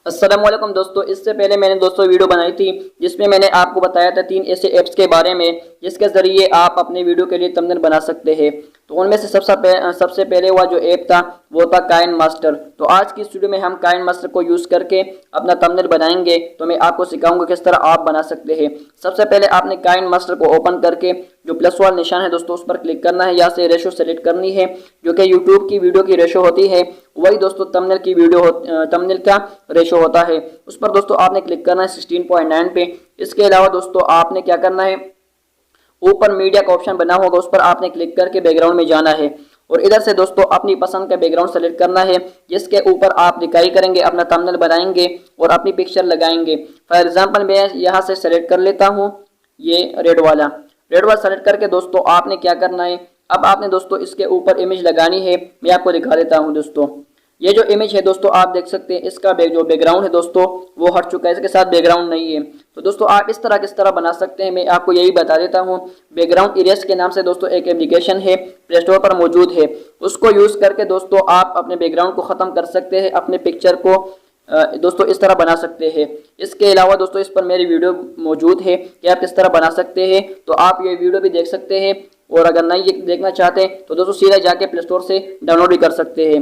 अस्सलाम वालेकुम दोस्तों। इससे पहले मैंने दोस्तों वीडियो बनाई थी जिसमें मैंने आपको बताया था 3 ऐसे ऐप्स के बारे में जिसके ज़रिए आप अपने वीडियो के लिए थंबनेल बना सकते हैं। तो उनमें से सबसे पहले हुआ जो ऐप था वो था काइन मास्टर। तो आज की इस वीडियो में हम काइन मास्टर को यूज़ करके अपना थंबनेल बनाएंगे। तो मैं आपको सिखाऊंगा किस तरह आप बना सकते हैं। सबसे पहले आपने काइन मास्टर को ओपन करके जो प्लस वाला निशान है दोस्तों उस पर क्लिक करना है। यहाँ से रेशो सेलेक्ट करनी है जो कि यूट्यूब की वीडियो की रेशो होती है, वही दोस्तों थंबनेल की थंबनेल का रेशो होता है। उस पर दोस्तों आपने क्लिक करना है 16.9 पे। इसके अलावा दोस्तों आपने क्या करना है, ऊपर मीडिया का ऑप्शन बना होगा उस पर आपने क्लिक करके बैकग्राउंड में जाना है और इधर से दोस्तों अपनी पसंद का बैकग्राउंड सेलेक्ट करना है जिसके ऊपर आप लिखाई करेंगे, अपना थंबनेल बनाएंगे और अपनी पिक्चर लगाएंगे। फॉर एग्जांपल मैं यहाँ से सेलेक्ट कर लेता हूँ ये रेड वाला सेलेक्ट करके दोस्तों आपने क्या करना है, अब आपने दोस्तों इसके ऊपर इमेज लगानी है। मैं आपको दिखा देता हूँ दोस्तों, ये जो इमेज है दोस्तों आप देख सकते हैं इसका जो बैकग्राउंड है दोस्तों वो हट चुका है, इसके साथ बैकग्राउंड नहीं है। तो दोस्तों आप इस तरह किस तरह बना सकते हैं मैं आपको यही बता देता हूँ। बैकग्राउंड इरेज के नाम से दोस्तों एक एप्लीकेशन है, प्ले स्टोर पर मौजूद है। उसको यूज़ करके दोस्तों आप अपने बैकग्राउंड को ख़त्म कर सकते हैं, अपने पिक्चर को दोस्तों इस तरह बना सकते हैं। इसके अलावा दोस्तों इस पर मेरी वीडियो मौजूद है कि आप किस तरह बना सकते हैं, तो आप ये वीडियो भी देख सकते हैं। और अगर नहीं देखना चाहते हैं तो दोस्तों सीधा जाके प्ले स्टोर से डाउनलोड भी कर सकते हैं।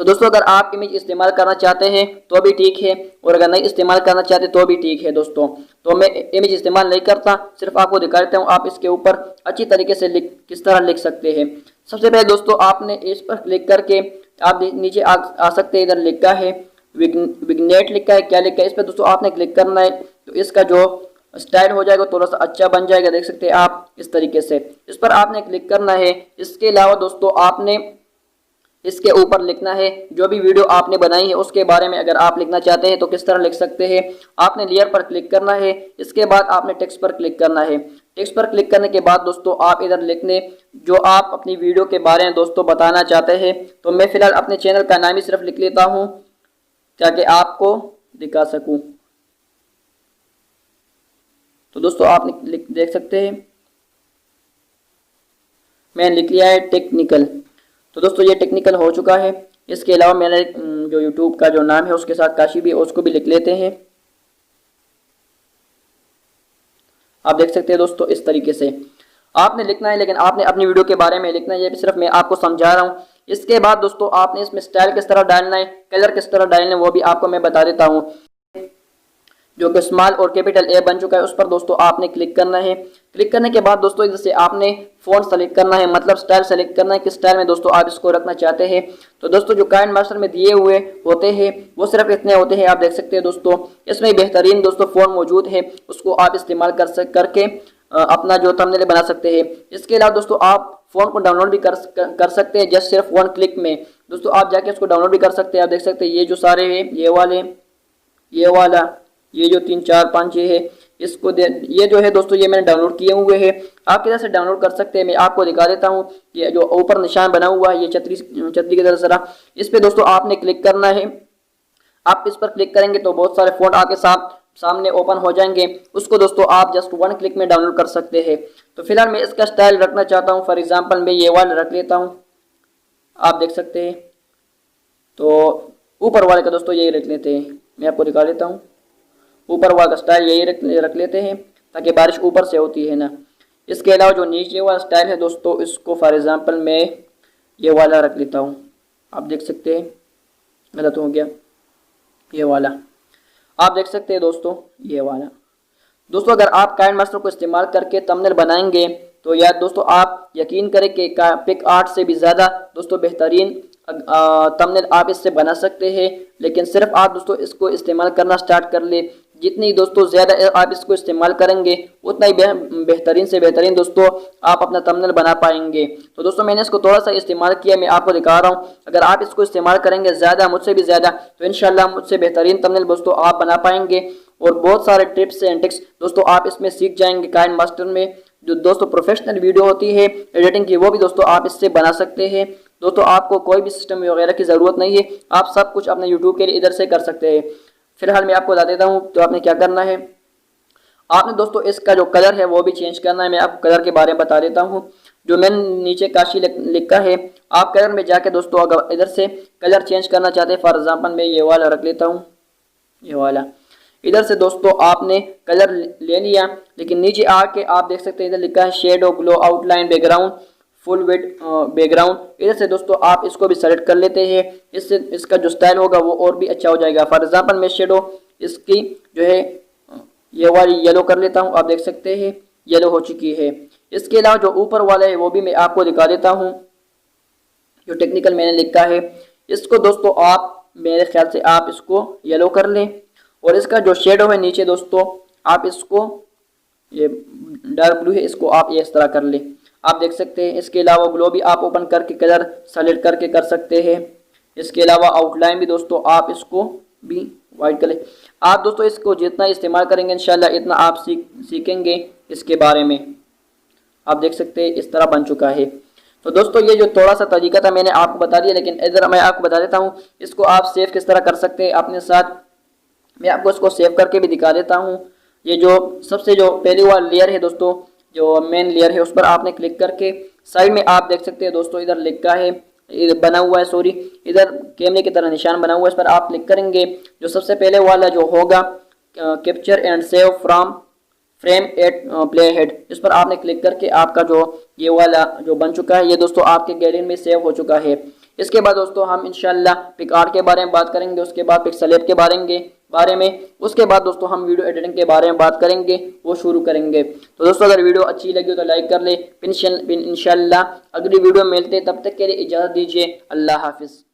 तो दोस्तों अगर आप इमेज इस्तेमाल करना चाहते हैं तो भी ठीक है और अगर नहीं इस्तेमाल करना चाहते तो भी ठीक है दोस्तों। तो मैं इमेज इस्तेमाल नहीं करता, सिर्फ आपको दिखा देता हूँ आप इसके ऊपर अच्छी तरीके से किस तरह लिख सकते हैं। सबसे पहले दोस्तों आपने इस पर क्लिक करके आप नीचे आ सकते हैं। इधर लिखा है विग्नेट लिखा है, क्या लिखा है, इस पर दोस्तों आपने क्लिक करना है। तो इसका जो स्टाइल हो जाएगा थोड़ा सा अच्छा बन जाएगा, देख सकते हैं आप इस तरीके से। इस पर आपने क्लिक करना है। इसके अलावा दोस्तों आपने इसके ऊपर लिखना है जो भी वीडियो आपने बनाई है उसके बारे में अगर आप लिखना चाहते हैं तो किस तरह लिख सकते हैं। आपने लेयर पर क्लिक करना है, इसके बाद आपने टेक्स्ट पर क्लिक करना है। टेक्स्ट पर क्लिक करने के बाद दोस्तों आप इधर लिखने जो आप अपनी वीडियो के बारे में दोस्तों बताना चाहते हैं। तो मैं फिलहाल अपने चैनल का नाम ही सिर्फ लिख लेता हूँ ताकि आपको दिखा सकूँ। तो दोस्तों आप देख सकते हैं मैंने लिख लिया है टेक्निकल। तो दोस्तों ये टेक्निकल हो चुका है। इसके अलावा मैंने जो यूट्यूब का जो नाम है उसके साथ काशी भी उसको भी लिख लेते हैं। आप देख सकते हैं दोस्तों इस तरीके से आपने लिखना है, लेकिन आपने अपनी वीडियो के बारे में लिखना है, ये भी सिर्फ मैं आपको समझा रहा हूँ। इसके बाद दोस्तों आपने इसमें स्टाइल किस तरह डालना है, कलर किस तरह डालना है वो भी आपको मैं बता देता हूँ। जो कि स्मॉल और कैपिटल ए बन चुका है उस पर दोस्तों आपने क्लिक करना है। क्लिक करने के बाद दोस्तों इधर से आपने फ़ॉन्ट सेलेक्ट करना है, मतलब स्टाइल सेलेक्ट करना है किस स्टाइल में दोस्तों आप इसको रखना चाहते हैं। तो दोस्तों जो काइन मास्टर में दिए हुए होते हैं वो सिर्फ इतने होते हैं, आप देख सकते हैं दोस्तों। इसमें बेहतरीन दोस्तों फ़ॉन्ट मौजूद है, उसको आप इस्तेमाल करके अपना जो थंबनेल बना सकते हैं। इसके अलावा दोस्तों आप फ़ोन को डाउनलोड भी कर सकते हैं जस्ट सिर्फ 1 क्लिक में। दोस्तों आप जाके उसको डाउनलोड भी कर सकते हैं। आप देख सकते हैं ये जो सारे हैं, ये वाला, ये जो 3 4 5 ये है, इसको ये जो है दोस्तों ये मैंने डाउनलोड किए हुए हैं। आप किधर से डाउनलोड कर सकते हैं मैं आपको दिखा देता हूँ। ये जो ऊपर निशान बना हुआ है ये छतरी की तरह जरा, इस पर दोस्तों आपने क्लिक करना है। आप इस पर क्लिक करेंगे तो बहुत सारे फ़ॉन्ट आपके सामने ओपन हो जाएंगे, उसको दोस्तों आप जस्ट 1 क्लिक में डाउनलोड कर सकते हैं। तो फिलहाल मैं इसका स्टाइल रखना चाहता हूँ, फॉर एग्जांपल मैं ये वाला रख लेता हूँ, आप देख सकते हैं। तो ऊपर वाले का दोस्तों यही रख लेते हैं, मैं आपको दिखा देता हूँ। ऊपर वाला का स्टाइल यही रख लेते हैं ताकि बारिश ऊपर से होती है ना। इसके अलावा जो नीचे वाला स्टाइल है दोस्तों इसको फॉर एग्जांपल मैं ये वाला रख लेता हूँ, आप देख सकते हैं। गलत हो गया, ये वाला आप देख सकते हैं दोस्तों, ये वाला। दोस्तों अगर आप काइन मास्टर को इस्तेमाल करके थंबनेल बनाएंगे तो यार दोस्तों आप यकीन करें कि पिक आर्ट से भी ज़्यादा दोस्तों बेहतरीन थंबनेल आप इससे बना सकते हैं। लेकिन सिर्फ आप दोस्तों इसको इस्तेमाल करना स्टार्ट कर ले, जितनी दोस्तों ज़्यादा आप इसको इस्तेमाल करेंगे उतना ही बेहतरीन से बेहतरीन दोस्तों आप अपना थंबनेल बना पाएंगे। तो दोस्तों मैंने इसको थोड़ा सा इस्तेमाल किया, मैं आपको दिखा रहा हूँ। अगर आप इसको इस्तेमाल करेंगे ज़्यादा, मुझसे भी ज़्यादा, तो इंशाल्लाह मुझसे बेहतरीन थंबनेल दोस्तों आप बना पाएंगे। और बहुत सारे टिप्स एंड ट्रिक्स दोस्तों आप इसमें सीख जाएंगे। काइन मास्टर में जो दोस्तों प्रोफेशनल वीडियो होती है एडिटिंग की वो भी दोस्तों आप इससे बना सकते हैं। दोस्तों आपको कोई भी सिस्टम वगैरह की ज़रूरत नहीं है, आप सब कुछ अपने यूट्यूब के लिए इधर से कर सकते हैं। फिलहाल मैं आपको बता देता हूँ तो आपने क्या करना है। आपने दोस्तों इसका जो कलर है वो भी चेंज करना है। मैं आपको कलर के बारे में बता देता हूँ। जो मैंने नीचे काशी लिखा है, आप कलर में जाके दोस्तों अगर इधर से कलर चेंज करना चाहते हैं, फॉर एग्जांपल मैं ये वाला रख लेता हूँ, ये वाला। इधर से दोस्तों आपने कलर ले लिया, लेकिन नीचे आके आप देख सकते हैं इधर लिखा है shadow, glow, outline, background, full width background. इधर से दोस्तों आप इसको भी सेलेक्ट कर लेते हैं, इससे इसका जो स्टाइल होगा वो और भी अच्छा हो जाएगा। फॉर एग्जांपल मैं शेडो इसकी जो है ये वाली येलो कर लेता हूँ, आप देख सकते हैं येलो हो चुकी है। इसके अलावा जो ऊपर वाला है वो भी मैं आपको दिखा देता हूँ, जो टेक्निकल मैंने लिखा है। इसको दोस्तों आप मेरे ख्याल से आप इसको येलो कर लें, और इसका जो शेडो है नीचे दोस्तों आप इसको, ये डार्क ब्लू है, इसको आप ये इस तरह कर लें, आप देख सकते हैं। इसके अलावा ग्लो भी आप ओपन करके कलर सेलेक्ट करके कर सकते हैं। इसके अलावा आउटलाइन भी दोस्तों आप इसको भी वाइट कलर, आप दोस्तों इसको जितना इस्तेमाल करेंगे इंशाल्लाह इतना आप सीखेंगे इसके बारे में। आप देख सकते हैं इस तरह बन चुका है। तो दोस्तों ये जो थोड़ा सा तरीका था मैंने आपको बता दिया, लेकिन इधर मैं आपको बता देता हूँ इसको आप सेव किस तरह कर सकते हैं अपने साथ। मैं आपको इसको सेव करके भी दिखा देता हूँ। ये जो सबसे जो पहली वाला लेयर है दोस्तों, जो मेन लेयर है, उस पर आपने क्लिक करके साइड में आप देख सकते हैं दोस्तों इधर लिखा है, इधर बना हुआ है, सॉरी इधर कैमरे की तरह निशान बना हुआ है, इस पर आप क्लिक करेंगे। जो सबसे पहले वाला जो होगा capture and save from frame at play head, इस पर आपने क्लिक करके आपका जो ये वाला जो बन चुका है ये दोस्तों आपके गैलरी में सेव हो चुका है। इसके बाद दोस्तों हम इंशाल्लाह पिक आर्ट के बारे में बात करेंगे, उसके बाद पिक्सेलेट के बारे में, उसके बाद दोस्तों हम वीडियो एडिटिंग के बारे में बात करेंगे, वो शुरू करेंगे। तो दोस्तों अगर वीडियो अच्छी लगी हो तो लाइक कर ले। इंशाल्लाह अगली वीडियो में मिलते, तब तक के लिए इजाज़त दीजिए। अल्लाह हाफिज़।